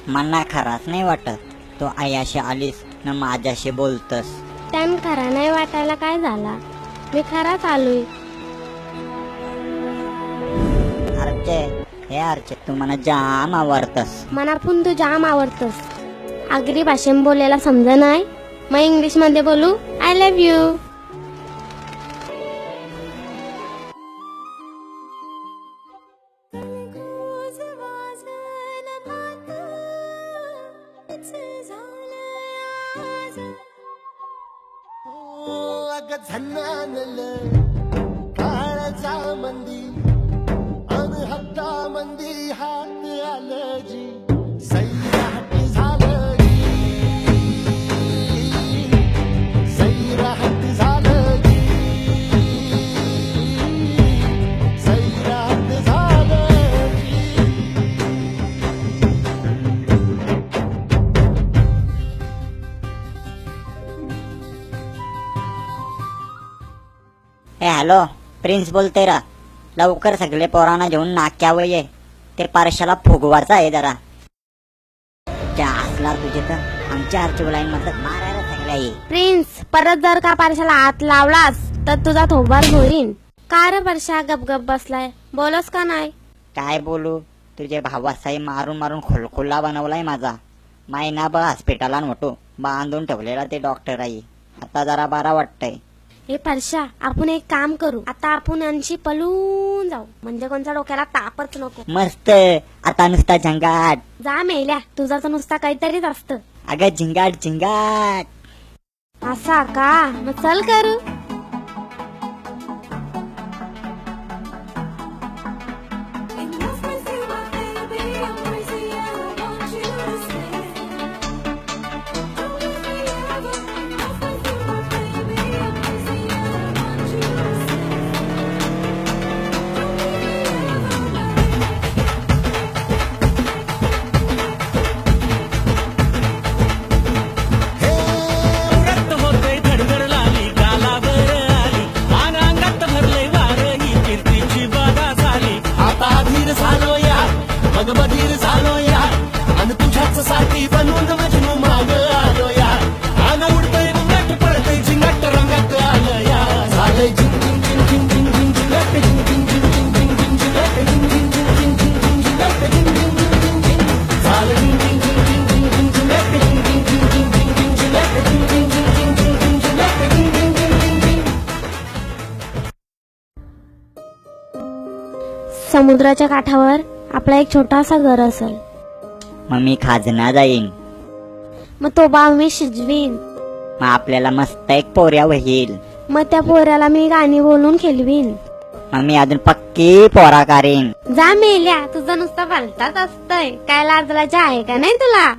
मना खराच नाही वाटत. तो आयाशी आलीस न माझ्याशी बोलतस. त्यान खरा नाही वाटायला काय झाला, मी खराच आलोय. अर्चे, हे अर्चे, तू मला जाम आवडतस. मनापून तू जाम आवडतस. आगरी भाषेत बोलायला समज नाही, मग इंग्लिश मध्ये बोलू. I love you. काळजा मंदी अन हत्ता मंदी हात आलं जी सैराट झालं जी सैराट झालं जी सैराट झालं जी. ए हॅलो, प्रिन्स बोलते रा. लवकर सगळे पोरांना घेऊन नाक्यावर ये. ते पारशाला फुगवायचं आहे जरा. त्या असला तुझे तर आमच्या आरची लाईन मधलं मारायला सगळ्या ये. प्रिन्स, परत जर का पारशाला हात लावलास तर तुझा थोबार घोरीन. का रे परशा गपगप बसलाय, बोलस का नाही? काय बोलू, तुझे भावासाई मारून मारून खोलखोल्ला बनवलाय माझा. महिनाभर हॉस्पिटलात होतो, बांधून ठेवलेला ते डॉक्टर आई. आता जरा बरा वाटतंय. हे परशा, आपण एक काम करू. आता आपण यांची पळून जाऊ, म्हणजे कोणत्या डोक्याला तापच नको. मस्त. आता नुसता झंगाट. जा मेल्या, तुझा तर नुसता काहीतरीच असतं. अगं झिंगाट झिंगाट. असा का? मग चल करू. मग बधीर झालो या आणि तुझ्याच साठी बनवून मजनू माग आलो या. आनं उडतंय घुंगट पडतंय झिंगट रंगात आलं या. झालंय झिंग झिंग झिंग झिंग झिंग झिंग झिंगट झिंग झिंग झिंग झिंग झिंग झिंग झिंगट झिंग झिंग झिंग झिंग झिंग झिंग झिंगट झिंग झिंग झिंग झिंग झिंग. झालं झिंग झिंग झिंग झिंग झिंग झिंग झिंगट झिंग झिंग झिंग झिंग झिंग झिंग झिंगट झिंग झिंग झिंग झिंग झिंग झिंग झिंग झिंगट झिंग झिंग झिंग झिंग झिंग. समुद्राच्या काठावर आपला एक छोटासा घर असेल. मग मी खाजना जाईन. मग तो बाव मी शिजवीन. मग आपल्याला मस्त एक पोऱ्या होईल. मग त्या पोऱ्याला मी गाणी बोलून खेळवीन. मग मी अजून पक्की पोरा करीन. जा मेल्या, तुझं नुसतं भलताच असतंय. काय लाजलाच्या आहे का नाही तुला?